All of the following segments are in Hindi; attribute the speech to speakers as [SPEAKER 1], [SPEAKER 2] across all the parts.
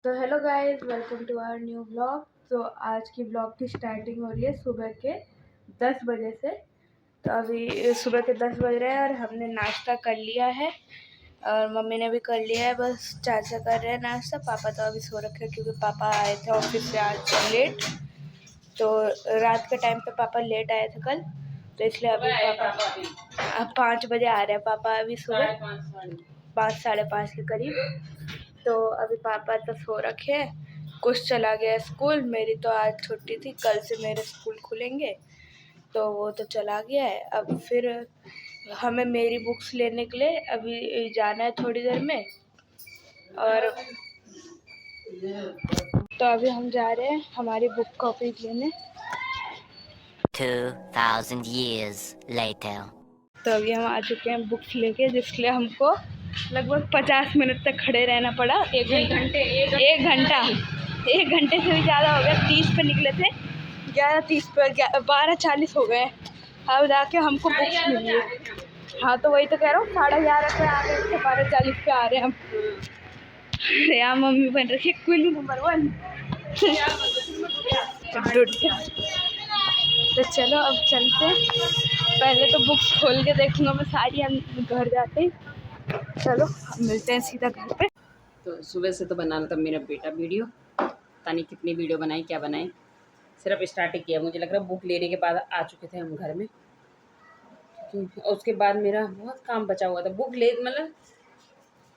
[SPEAKER 1] तो hello guys, welcome to our new blog. तो आज की ब्लॉग की स्टार्टिंग हो रही है सुबह के 10 बजे से। तो अभी सुबह के 10 बज रहे हैं और हमने नाश्ता कर लिया है और मम्मी ने भी कर लिया है। बस चाचा कर रहे हैं नाश्ता। पापा तो अभी सो रखे हैं क्योंकि पापा आए थे ऑफिस से आज लेट। तो रात के टाइम पे पापा लेट आए थे कल, तो इसलिए अभी पापा अब 5 बजे आ रहे हैं। पापा अभी सुबह 5 साढ़े 5 के करीब। तो अभी पापा तो सो रखे हैं। कुछ चला गया स्कूल, मेरी तो आज छुट्टी थी, कल से मेरे स्कूल खुलेंगे तो वो तो चला गया है। अब फिर हमें मेरी बुक्स लेने के लिए अभी जाना है थोड़ी देर में। और तो अभी हम जा रहे हैं हमारी बुक कॉपी लेने।
[SPEAKER 2] 2000 years later.
[SPEAKER 1] तो अभी हम आ चुके हैं बुक्स लेके, जिसके लिए हमको लगभग 50 मिनट तक खड़े रहना पड़ा। एक घंटे से भी ज़्यादा हो गया। 30 पे निकले थे, 11:30 पे 12:40 हो गए। अब जाके हमको बुक्स मिली है। हाँ तो वही तो कह रहा हूँ, 11:30 पे आ गए थे, 12:40 पे आ रहे हैं हम। अरे यार मम्मी बन रही है क्वीन नंबर 1। तो चलो अब चलते हैं। पहले तो बुक्स खोल के देखूंगा मैं सारी, हम घर जाते ही। चलो अब मिलते हैं सीधा घर पे।
[SPEAKER 3] तो सुबह से तो बनाना था मेरा बेटा वीडियो, पता नहीं कितनी वीडियो बनाई क्या बनाई। सिर्फ स्टार्ट ही किया। मुझे लग रहा है बुक लेने के बाद आ चुके थे हम घर में, क्योंकि उसके बाद मेरा बहुत काम बचा हुआ था।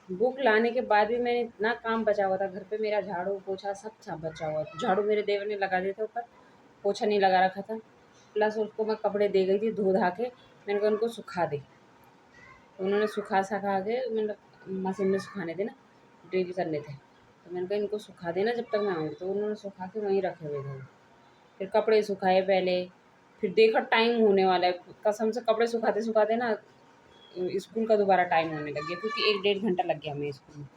[SPEAKER 3] बुक लाने के बाद भी मैंने इतना काम बचा हुआ था घर पे। मेरा झाड़ू पोछा सब बचा हुआ था। झाड़ू मेरे देवर ने लगा दिए थे ऊपर, पोछा नहीं लगा रखा था। प्लस उसको मैं कपड़े दे गई थी धो धा के, मैंने कहा उनको सुखा दे। तो उन्होंने सुखा के मतलब मशीन में सुखाने थे ना, ड्रिल करने थे। तो मैंने कहा इनको सुखा देना जब तक मैं आऊँगी। तो उन्होंने सुखा के वहीं रखे हुए थे। फिर कपड़े सुखाए पहले, फिर देखा टाइम होने वाला है। कसम से कपड़े सुखाते सुखाते ना स्कूल का दोबारा टाइम होने लग गया, क्योंकि 1 डेढ़ घंटा लग गया हमें स्कूल में।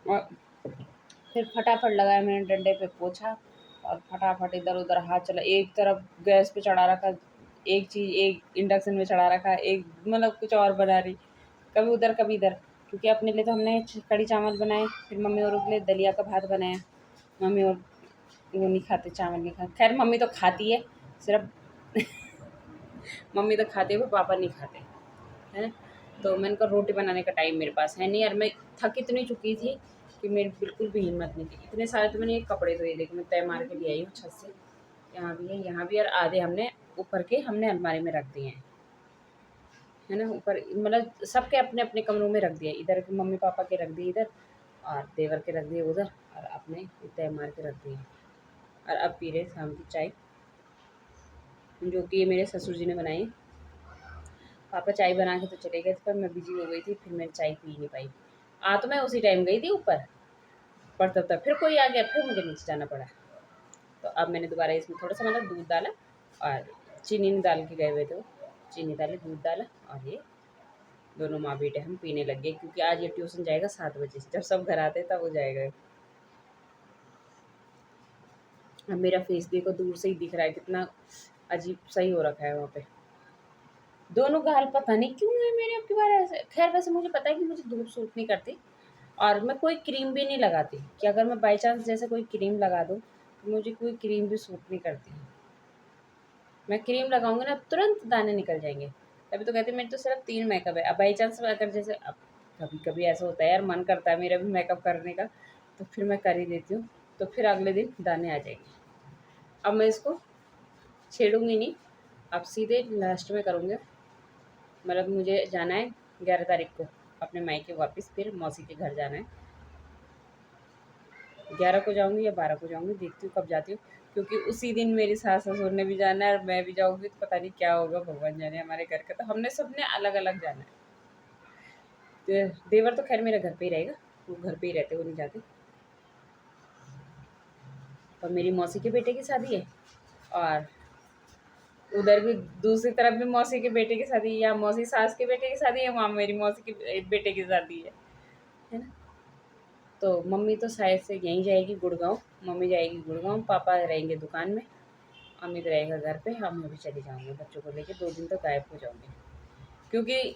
[SPEAKER 3] और फिर फटाफट लगाया मैंने डंडे पे पोछा और फटाफट इधर उधर हाथ चला। एक तरफ गैस पे चढ़ा रखा एक चीज़, एक इंडक्शन में चढ़ा रखा, एक मतलब कुछ और बना रही, कभी उधर कभी इधर। क्योंकि अपने लिए तो हमने कढ़ी चावल बनाए, फिर मम्मी और के लिए दलिया का भात बनाया। मम्मी और वो नहीं खाते, चावल नहीं खाते। खैर मम्मी तो खाती है, सिर्फ मम्मी तो खाती है, वो पापा नहीं खाते हैं। तो मैंने कहा रोटी बनाने का टाइम मेरे पास है नहीं यार। मैं थक इतनी चुकी थी कि मेरी बिल्कुल भी हिम्मत नहीं थी। इतने सारे तो मैंने ये कपड़े धोए, देखो मैं तय मार के ले आई हूँ छत से। यहाँ भी है, यहाँ भी, और आधे हमने ऊपर के हमने अलमारी में रख दिए हैं, है ना। ऊपर मतलब सबके अपने अपने कमरों में रख दिए। इधर के मम्मी पापा के रख दिए इधर, और देवर के रख दिए उधर, और अपने तय मार के रख दिए। और अब पी रहे शाम की चाय, जो कि ये मेरे ससुर जी ने बनाई। पापा चाय बना के तो चले गए थे, पर मैं बिजी हो गई थी, फिर मैं चाय पी नहीं पाई। तो मैं उसी टाइम गई थी ऊपर, पर तब फिर कोई आ गया, फिर मुझे नीचे जाना पड़ा। तो अब मैंने दोबारा इसमें थोड़ा सा मतलब दूध डाला और चीनी नहीं डाल के गए हुए थे वो। चीनी डाली, दूध डाला, और ये दोनों माँ बेटे हम पीने लग गए। क्योंकि आज ये ट्यूशन जाएगा 7 बजे से, जब सब घर आते तब वो जाएगा। अब मेरा फेस देखो, दूर से ही दिख रहा है कितना अजीब सही हो रखा है वहाँ पे। दोनों गाल पता नहीं क्यों है मेरे अब की बार ऐसे। खैर वैसे मुझे पता है कि मुझे धूप सूट नहीं करती, और मैं कोई क्रीम भी नहीं लगाती, कि अगर मैं बाई चांस जैसे कोई क्रीम लगा दूँ तो मुझे कोई क्रीम भी सूट नहीं करती। मैं क्रीम लगाऊंगी ना तुरंत दाने निकल जाएंगे। तभी तो कहती मेरे तो सिर्फ 3 मेकअप है। अब बाई चांस अगर जैसे अब कभी कभी ऐसा होता है यार, मन करता है मेरा भी मेकअप करने का, तो फिर मैं कर ही देती हूँ। तो फिर अगले दिन दाने आ जाएंगे। अब मैं इसको छेड़ूंगी नहीं, अब सीधे लास्ट में करूँगी। मतलब मुझे जाना है 11 तारीख को अपने मायके वापस, फिर मौसी के घर जाना है। 11 को जाऊँगी या 12 को जाऊँगी, देखती हूँ कब जाती हूँ। क्योंकि उसी दिन मेरी सास ससुर ने भी जाना है और मैं भी जाऊँगी, तो पता नहीं क्या होगा, भगवान जाने हमारे घर का। तो हमने सबने अलग अलग जाना है। तो देवर तो खैर मेरे घर पे ही रहेगा, वो घर पे ही रहते, वो नहीं जाते। और मेरी मौसी के बेटे की शादी है, और उधर भी दूसरी तरफ भी मौसी के बेटे की शादी, या मौसी सास के बेटे की शादी है, वहाँ मेरी मौसी के बेटे की शादी है ना। तो मम्मी तो शायद से यहीं जाएगी गुड़गांव। मम्मी जाएगी गुड़गांव, पापा रहेंगे दुकान में, अमित रहेगा घर पे। हम भी चली जाऊँगी बच्चों को लेके, 2 दिन तो गायब हो जाऊँगी। क्योंकि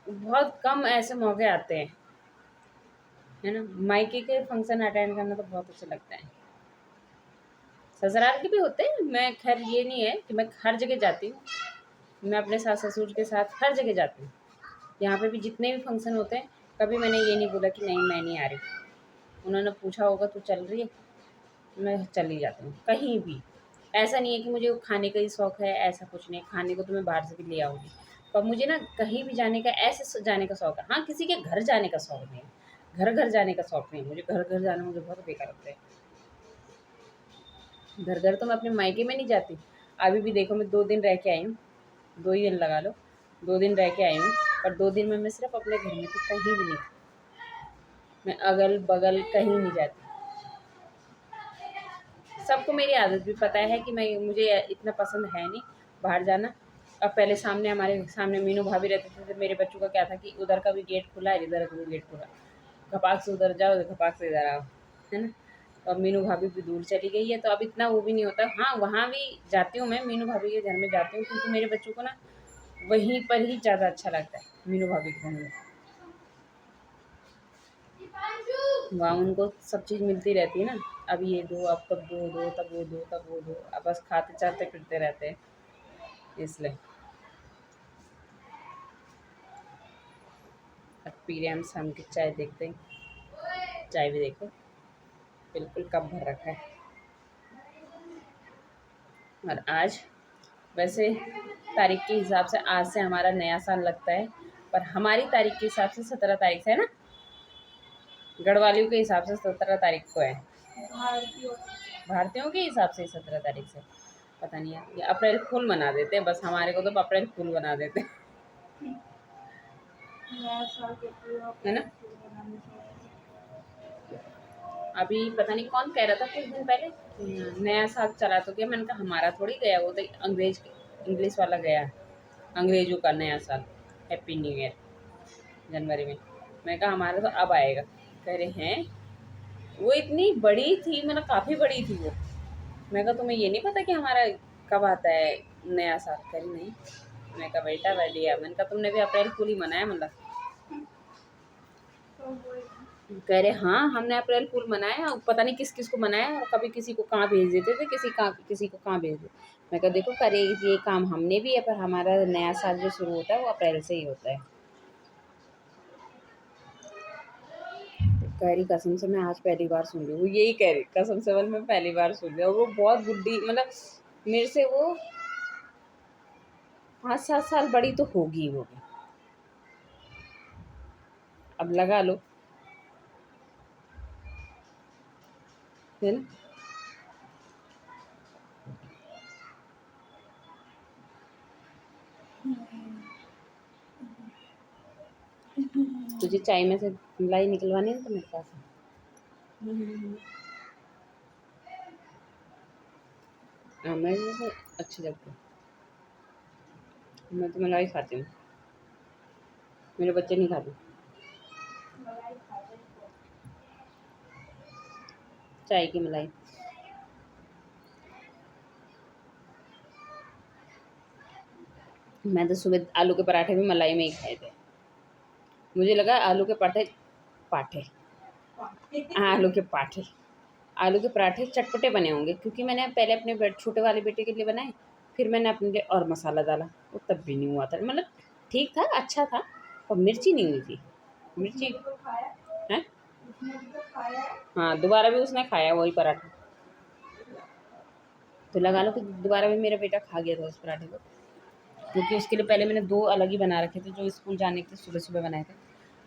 [SPEAKER 3] बहुत कम ऐसे मौके आते हैं, है ना। मायके के फंक्शन अटेंड करना तो बहुत अच्छा लगता है। ससुराल के भी होते हैं, मैं खैर ये नहीं है कि मैं हर जगह जाती हूँ, मैं अपने सास ससुर के साथ हर जगह जाती हूँ। यहाँ पे भी जितने भी फंक्शन होते हैं, कभी मैंने ये नहीं बोला कि नहीं मैं नहीं आ रही। उन्होंने पूछा होगा तो चल रही है, मैं चली जाती हूँ कहीं भी। ऐसा नहीं है कि मुझे खाने का ही शौक़ है, ऐसा कुछ नहीं। खाने को तो मैं बाहर से भी ले आऊँगी, पर मुझे ना कहीं भी जाने का, ऐसे जाने का शौक़ है। हाँ, किसी के घर जाने का शौक़ नहीं है, घर जाने का शौक़ नहीं है मुझे। घर जाना मुझे बहुत बेकार लगता है। घर तो मैं अपने मायके में नहीं जाती। अभी भी देखो मैं 2 दिन रह के आई हूँ, 2 ही दिन लगा लो, 2 दिन रह के आई हूँ, और 2 दिन में मैं सिर्फ़ अपने घर में थी, कहीं भी नहीं। मैं अगल-बगल कहीं नहीं जाती। सबको मेरी आदत भी पता है कि मुझे इतना पसंद है नहीं बाहर जाना। अब पहले हमारे सामने मीनू भाभी रहते थे, तो मेरे बच्चों का क्या था कि उधर का भी गेट खुला है, इधर का भी गेट खुला, घपाक से उधर जाओ, घपाक से इधर आओ, है ना। तो अब मीनू भाभी भी दूर चली गई है, तो अब इतना वो भी नहीं होता। हाँ, वहाँ भी जाती हूँ मैं, मीनू भाभी के घर में जाती हूँ, क्योंकि मेरे बच्चों को ना वहीं पर ही ज़्यादा अच्छा लगता है, मीनू भाभी के घर में। वहाँ उनको सब चीज़ मिलती रहती है ना, अब ये दो, अब तब दो, तब वो दो, तब वो दो, अब बस खाते चलते फिरते रहते हैं, इसलिए। अब पी रहे हम शाम की चाय, देखते हैं, चाय भी देखो बिल्कुल कप भर रखा है। और आज वैसे तारीख के हिसाब से आज से हमारा नया साल लगता है, पर हमारी तारीख के हिसाब से 17 तारीख से है ना, गढ़वालियों के हिसाब से 17 तारीख को है। भारतीयों के हिसाब से 17 तारीख से पता नहीं है, ये अप्रैल फूल मना देते हैं बस, हमारे को तो अप्रैल फूल बना देते हैं, है ना। अभी पता नहीं कौन कह रहा था कुछ दिन पहले, नया साल चला तो गया। मैंने कहा हमारा थोड़ी गया, वो तो इंग्लिश वाला गया, अंग्रेजों का नया साल, हैप्पी न्यू ईयर जनवरी में। मैं कहा हमारा तो अब आएगा। कह रहे हैं वो इतनी बड़ी थी, मतलब काफ़ी बड़ी थी वो। मैं कहा तुम्हें ये नहीं पता कि हमारा कब आता है नया साल? कह रही नहीं। मैं कहा बेटा बढ़िया। मैंने कहा तुमने भी अप्रैल फूल ही मनाया? मतलब कह रहे हाँ हमने अप्रैल फूल मनाया, पता नहीं किस किस को मनाया, और कभी किसी को कहाँ भेज देते थे, किसी को कहाँ भेज देते। मैं कहा देखो करे ये काम हमने भी है, पर हमारा नया साल जो शुरू होता है वो अप्रैल से ही होता है। कह रही कसम से मैं आज पहली बार सुन रही हूँ, वो यही कह रही कसम से मैं पहली बार सुन रही हूँ। वो बहुत बुढ़ी, मतलब मेरे से वो 5-7 साल बड़ी तो होगी वो भी। अब लगा लो, है ना। तुझे चाय में से मलाई निकलवानी है तो मेरे पास है। हाँ, मैं जैसे अच्छी लगती है, मैं तो मलाई खाती हूँ, मेरे बच्चे नहीं खाते चाय की मलाई। मैं तो सुबह आलू के पराठे भी मलाई में ही खाए थे। मुझे लगा आलू के पाठे आलू के पराठे चटपटे बने होंगे, क्योंकि मैंने पहले अपने छोटे वाले बेटे के लिए बनाए, फिर मैंने अपने लिए और मसाला डाला, वो तब भी नहीं हुआ था। मतलब ठीक था, अच्छा था, और मिर्ची नहीं हुई थी। मिर्ची है। हाँ, दोबारा भी उसने खाया वही पराठा, तो लगा लो कि दोबारा भी मेरा बेटा खा गया था उस पराठे को, क्योंकि उसके लिए पहले मैंने 2 अलग ही बना रखे थे जो स्कूल जाने के सुबह बनाए थे।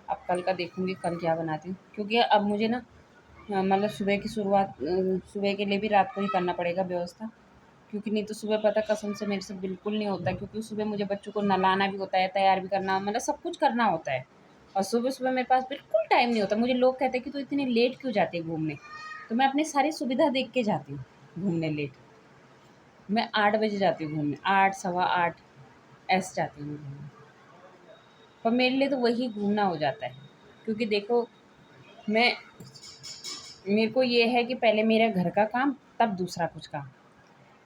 [SPEAKER 3] अब कल का देखूँगी कल क्या बनाती हूँ, क्योंकि अब मुझे ना मतलब सुबह की शुरुआत सुबह के लिए भी रात को ही करना पड़ेगा व्यवस्था, क्योंकि नहीं तो सुबह पता कसम से मेरे से बिल्कुल नहीं होता, क्योंकि सुबह मुझे बच्चों को नहलाना भी होता है, तैयार भी करना, मतलब सब कुछ करना होता है, और सुबह मेरे पास बिल्कुल टाइम नहीं होता। मुझे लोग कहते हैं कि तू इतनी लेट क्यों जाती है घूमने, तो मैं अपनी सारी सुविधा देख के जाती हूँ घूमने लेट। मैं 8 बजे जाती हूँ घूमने, 8 सवा 8 ऐसे जाती हूँ घूमने, पर मेरे लिए तो वही घूमना हो जाता है, क्योंकि देखो मेरे को ये है कि पहले मेरा घर का काम, तब दूसरा कुछ काम।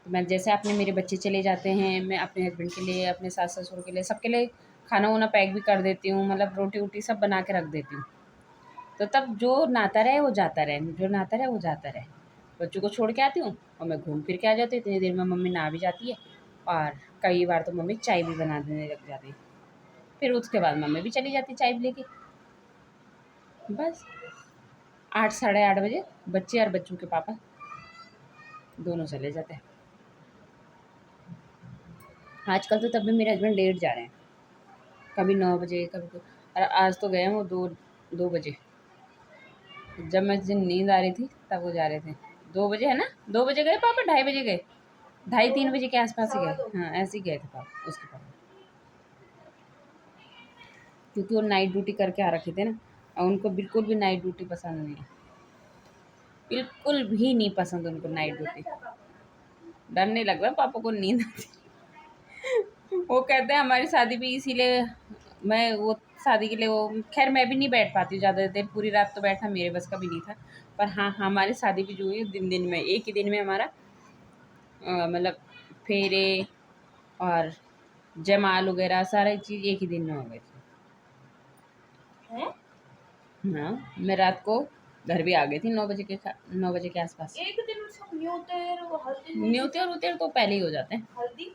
[SPEAKER 3] तो मैं जैसे अपने मेरे बच्चे चले जाते हैं, मैं अपने हस्बैंड के लिए, अपने सास ससुर के लिए, सबके लिए खाना वाना पैक भी कर देती हूँ, मतलब रोटी वोटी सब बना के रख देती हूँ। तो तब जो नहाता रहे वो जाता रहे, जो नहाता रहे वो जाता रहे। बच्चों को छोड़ के आती हूँ और मैं घूम फिर के आ जाती हूँ। इतनी देर में मम्मी नहा भी जाती है और कई बार तो मम्मी चाय भी बना देने लग जाती है। फिर उसके बाद मम्मी भी चली जाती चाय भी लेके। बस 8 साढ़े 8 बजे बच्चे और बच्चों के पापा दोनों चले जाते हैं। आजकल तो तब भी मेरे हस्बैंड लेट जा रहे हैं, कभी 9 बजे कभी और आज तो गए हैं वो 2 बजे। जब मैं जिन नींद आ रही थी तब वो जा रहे थे। 2 बजे है ना, 2 बजे गए पापा, 2:30 बजे गए, 2:30-3 बजे के आसपास ही गए। हाँ ऐसे ही गए थे पापा, उसके पापा, क्योंकि वो नाइट ड्यूटी करके आ रखे थे ना और उनको बिल्कुल भी नाइट ड्यूटी पसंद नहीं है, बिल्कुल भी नहीं पसंद उनको नाइट ड्यूटी। डर नहीं लग रहा पापा को, नींद आती। वो कहते हैं हमारी शादी भी इसीलिए, मैं वो शादी के लिए वो खैर मैं भी नहीं बैठ पाती ज़्यादा देर, पूरी रात तो बैठना मेरे बस का भी नहीं था। पर हाँ हमारी शादी भी जो हुई दिन में, एक ही दिन में हमारा मतलब फेरे और जयमाल वगैरह सारी चीज़ एक ही दिन में हो गई थी। हाँ मैं रात को घर भी आ गई थी 9 बजे के आसपास।
[SPEAKER 1] एक दिन में सब हल्दी
[SPEAKER 3] न्यूतेर तो पहले ही हो जाते हैं,
[SPEAKER 1] हल्दी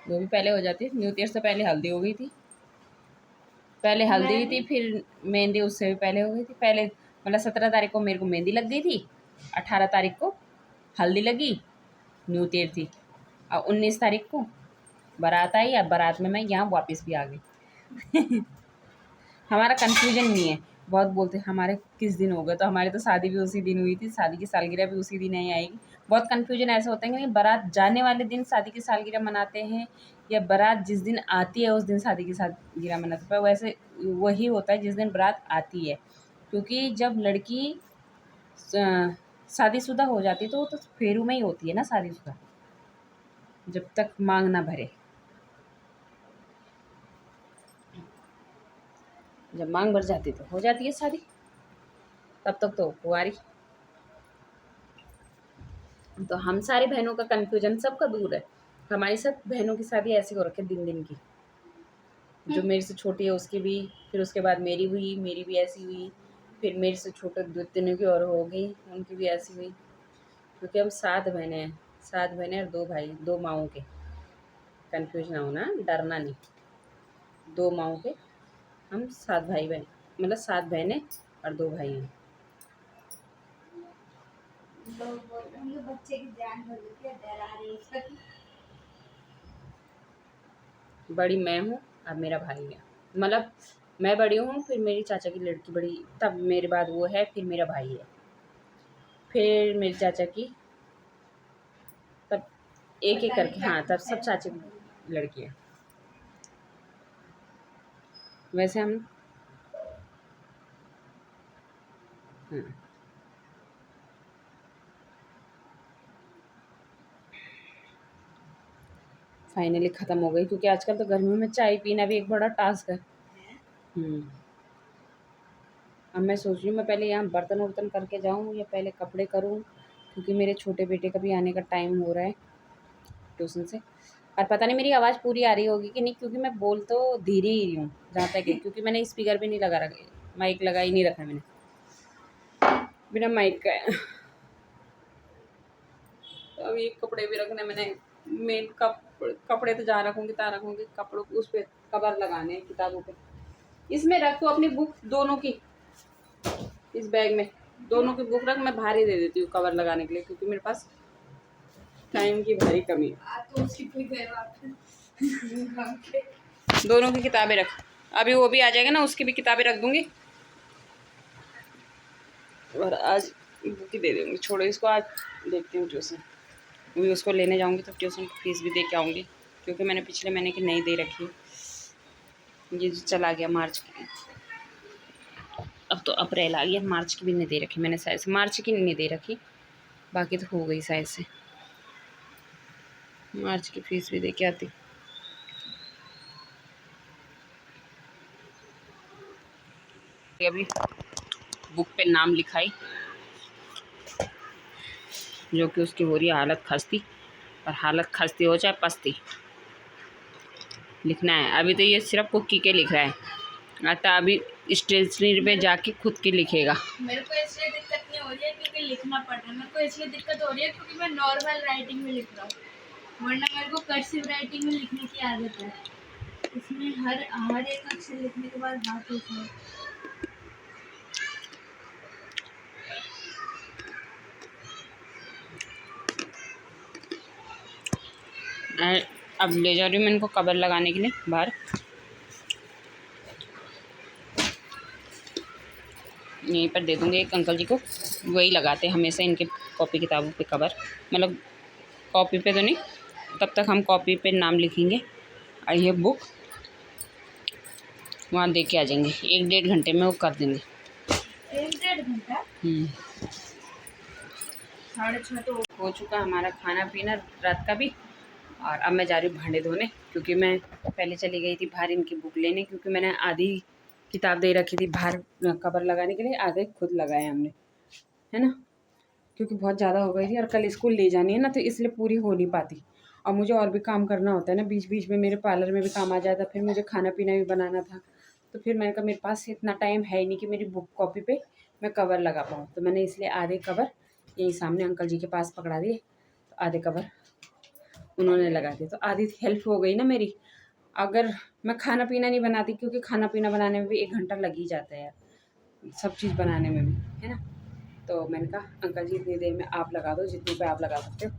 [SPEAKER 3] वो भी पहले हो जाती है। न्यूतेर से पहले हल्दी हो गई थी, पहले हल्दी हुई थी, फिर मेहंदी उससे भी पहले हो गई थी। पहले मतलब 17 तारीख को मेरे को मेहंदी लग गई थी, 18 तारीख को हल्दी लगी, न्यूतेर थी, और 19 तारीख को बारात आई। अब बारात में मैं यहाँ वापस भी आ गई। हमारा कन्फ्यूजन नहीं है, बहुत बोलते हैं हमारे किस दिन होगा, तो हमारी तो शादी भी उसी दिन हुई थी, शादी की सालगिरह भी उसी दिन ही आएगी। बहुत कन्फ्यूजन ऐसा होता है कि बारात जाने वाले दिन शादी की सालगिरह मनाते हैं या बारात जिस दिन आती है उस दिन शादी की सालगिरह मनाते हैं। पर वैसे वही होता है जिस दिन बारात आती है, क्योंकि जब लड़की शादीशुदा हो जाती है तो वो तो फेरू में ही होती है ना शादीशुदा, जब तक मांग ना भरे। जब मांग भर जाती तो हो जाती है शादी, तब तक तो कुंवारी। तो हम सारी बहनों का कन्फ्यूजन सबका दूर है। हमारी सब बहनों की शादी ऐसी हो रखी है दिन की। जो मेरे से छोटी है उसकी भी, फिर उसके बाद मेरी हुई, मेरी भी ऐसी हुई, फिर मेरे से छोटे 2-3 की और हो गई, उनकी भी ऐसी हुई। क्योंकि हम 7 बहनें हैं, 7 बहनें और 2 भाई, 2 माओं के। कन्फ्यूज ना होना, डरना नहीं। 2 माओं के हम 7 भाई बहन, मतलब 7 बहनें और 2 भाई हैं।
[SPEAKER 1] लोग बोलते हैं बच्चे की जान हो जाती है, डरा रही है।
[SPEAKER 3] बड़ी मैं हूँ अब मेरा भाई है, मतलब मैं बड़ी हूँ, फिर मेरी चाचा की लड़की बड़ी, तब मेरे बाद वो है, फिर मेरा भाई है, फिर मेरी चाचा की, तब एक एक करके, हाँ तब सब चाचा की लड़की है। वैसे हम फाइनली ख़त्म हो गई, क्योंकि आजकल तो गर्मियों में चाय पीना भी एक बड़ा टास्क है। अब मैं सोच रही हूँ मैं पहले यहाँ बर्तन वर्तन करके जाऊँ या पहले कपड़े करूँ, क्योंकि मेरे छोटे बेटे का भी आने का टाइम हो रहा है ट्यूशन से। और पता नहीं मेरी आवाज़ पूरी आ रही होगी कि नहीं, क्योंकि मैं बोल तो धीरे ही रही हूँ जहाँ तक है, क्योंकि मैंने स्पीकर भी नहीं लगा रखा, माइक लगा ही नहीं रखा मैंने, बिना माइक का है। तो अभी कपड़े भी रखने मैंने, मेन कपड़े तो जहाँ रखूँगी तहाँ रखूँगी, कपड़ों उस पर कवर लगाने हैं किताबों पे। इसमें रख तो अपनी बुक दोनों की, इस बैग में दोनों की बुक रख, मैं भारी दे देती हूँ कवर लगाने के लिए, क्योंकि मेरे पास टाइम की भारी कमी है। दोनों की किताबें रख, अभी वो भी आ जाएगा ना, उसकी भी किताबें रख दूँगी और आज बुक ही दे दूँगी। छोड़ो इसको, आज देखती हूँ ट्यूशन, अभी उसको लेने जाऊँगी तो ट्यूशन की फ़ीस भी दे के आऊँगी, क्योंकि मैंने पिछले महीने की नहीं दे रखी। ये जो चला गया मार्च की, अब तो अप्रैल आ गया, मार्च की भी नहीं दे रखी मैंने, शायद से मार्च की नहीं दे रखी, बाकी तो हो गई शायद से। मार्च की फ़ीस भी दे के आती। अभी बुक पे नाम लिखाई, जो कि उसकी हो रही है हालत खस्ती, और हालत खस्ती हो चाहे पस्ती लिखना है। अभी तो ये सिर्फ कुकी के लिख रहा है, अतः अभी स्टेशनरी पे जाके खुद के लिखेगा।
[SPEAKER 1] मेरे को इसलिए दिक्कत नहीं हो रही है क्योंकि लिखना पड़ रहा है, मेरे को इसलिए दिक्कत हो रही है क्योंकि मैं नॉर्मल राइटिंग में लिख रहा हूँ, वरना मेरे को कर्सिव राइटिंग में लिखने की आदत है। इसमें हर एक अक्षर लिखने के बाद हाथ उठना।
[SPEAKER 3] अब ले जा रही हूँ मैं इनको कवर लगाने के लिए बाहर। यहीं पर दे दूँगी एक अंकल जी को, वही लगाते हमेशा इनके कॉपी किताबों पे कवर, मतलब कॉपी पे तो नहीं, तब तक हम कॉपी पे नाम लिखेंगे और ये बुक वहाँ दे के आ जाएंगे। 1-1.5 घंटे में वो कर देंगे।
[SPEAKER 1] 1-1.5 घंटा? 6:30 तो
[SPEAKER 3] हो चुका हमारा खाना पीना रात का भी। और अब मैं जा रही हूँ भांडे धोने, क्योंकि मैं पहले चली गई थी बाहर इनकी बुक लेने, क्योंकि मैंने आधी किताब दे रखी थी बाहर कवर लगाने के लिए, आधे खुद लगाए हमने, है ना, क्योंकि बहुत ज़्यादा हो गई थी और कल स्कूल ले जानी है ना, तो इसलिए पूरी हो नहीं पाती। और मुझे और भी काम करना होता है ना, बीच बीच में मेरे पार्लर में भी काम आ जाता, फिर मुझे खाना पीना भी बनाना था, तो फिर मैंने कहा मेरे पास इतना टाइम है ही नहीं कि मेरी बुक कॉपी पे मैं कवर लगा पाऊँ, तो मैंने इसलिए आधे कवर यहीं सामने अंकल जी के पास पकड़ा दिए, तो आधे कवर उन्होंने लगा दिया, तो आधी हेल्प हो गई ना मेरी। अगर मैं खाना पीना नहीं बनाती, क्योंकि खाना पीना बनाने में भी 1 घंटा लग ही जाता है यार, सब चीज़ बनाने में भी, है ना, तो मैंने कहा अंकल जी इतनी देर में आप लगा दो, जितनी पे आप लगा सकते हो,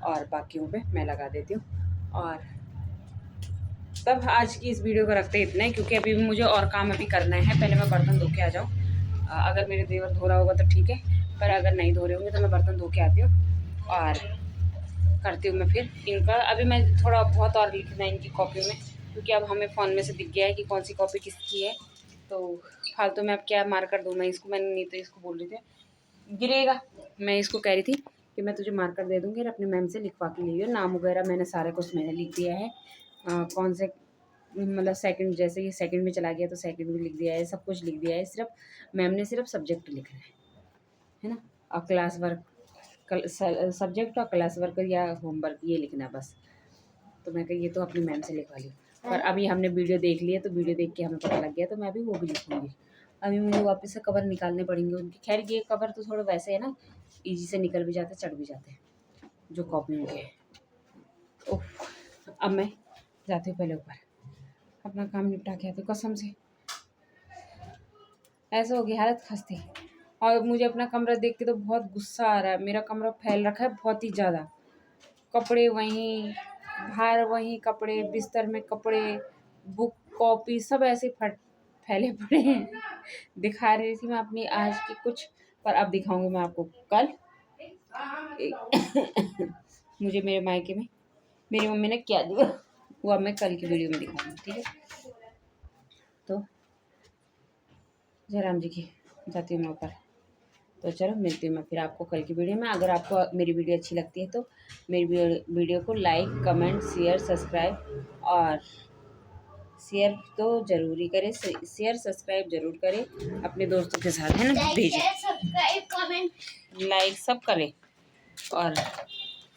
[SPEAKER 3] और बाकियों पे मैं लगा देती हूँ। और तब आज की इस वीडियो को रखते इतना ही, क्योंकि अभी भी मुझे और काम अभी करना है। पहले मैं बर्तन धो के आ जाऊँ, अगर मेरे देवर धो रहा होगा तो ठीक है, पर अगर नहीं धो रहे होंगे तो मैं बर्तन धो के आती हूँ और करती हूँ मैं फिर इनका। अभी मैं थोड़ा बहुत और लिखना है इनकी कॉपी में, क्योंकि अब हमें फ़ोन में से दिख गया है कि कौन सी कॉपी किसकी है, तो फालतू में अब क्या मार्कर दूँ मैं इसको। मैंने नहीं तो इसको बोल रही थी गिरेगा, मैं इसको कह रही थी कि मैं तुझे मार्कर दे दूँगी और अपनी मैम से लिखवा के ली हो, नाम वगैरह मैंने सारा कुछ मैंने लिख दिया है, कौन से मतलब सेकंड, जैसे ये सेकंड में चला गया तो सेकंड में लिख दिया है, सब कुछ लिख दिया है। सिर्फ मैम ने सिर्फ सब्जेक्ट लिखना है ना, और क्लास वर्क, सब्जेक्ट और क्लास वर्क या होमवर्क ये लिखना बस। तो मैं कही ये तो अपनी मैम से लिखवा ली, पर अभी हमने वीडियो देख लिया, तो वीडियो देख के हमें पता लग गया, तो मैं अभी वो भी लिखूँगी। अभी मुझे वापस से कवर निकालने पड़ेंगे उनके। खैर ये कवर तो थोड़ा वैसे है ना, ईजी से निकल भी जाते, चढ़ भी जाते हैं जो कॉपी के। ओह, अब मैं जाती हूँ पहले ऊपर अपना काम निपटा के आती हूँ। कसम से ऐसा हो गई हालत खस्ती, और मुझे अपना कमरा देख के तो बहुत गुस्सा आ रहा है। मेरा कमरा फैल रखा है बहुत ही ज़्यादा, कपड़े वहीं, बाहर वहीं कपड़े, बिस्तर में कपड़े, बुक कॉपी सब ऐसे फैले पड़े हैं। दिखा रही थी मैं अपनी आज की कुछ, पर अब दिखाऊंगी मैं आपको कल। मुझे मेरे मायके में मेरी मम्मी ने क्या दिया वो अब मैं कल की वीडियो में दिखाऊंगी, ठीक है। तो जयराम जी की जाती हूँ मैं ऊपर, तो चलो मिलती हूँ मैं फिर आपको कल की वीडियो में। अगर आपको मेरी वीडियो अच्छी लगती है तो मेरी वीडियो को लाइक, कमेंट, शेयर, सब्सक्राइब, और शेयर तो ज़रूरी करें, शेयर सब्सक्राइब ज़रूर करें अपने दोस्तों के साथ, है ना, भेजें,
[SPEAKER 1] सब्सक्राइब कमेंट
[SPEAKER 3] लाइक सब करें, और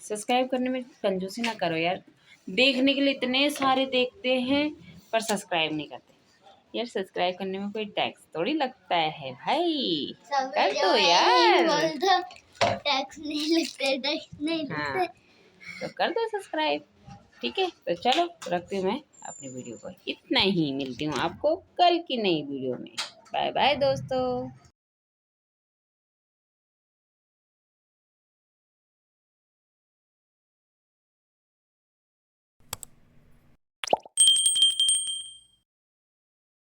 [SPEAKER 3] सब्सक्राइब करने में कंजूसी ना करो यार। देखने के लिए इतने सारे देखते हैं पर सब्सक्राइब नहीं करते यार। सब्सक्राइब करने में कोई टैक्स थोड़ी लगता है भाई, कर दो यार।
[SPEAKER 1] टैक्स नहीं लगते, टैक्स नहीं लगते।
[SPEAKER 3] हाँ, तो कर दो सब्सक्राइब, ठीक है। तो चलो रखती हूँ मैं अपनी वीडियो को, इतना ही। मिलती हूँ आपको कल की नई वीडियो में। बाय बाय दोस्तों।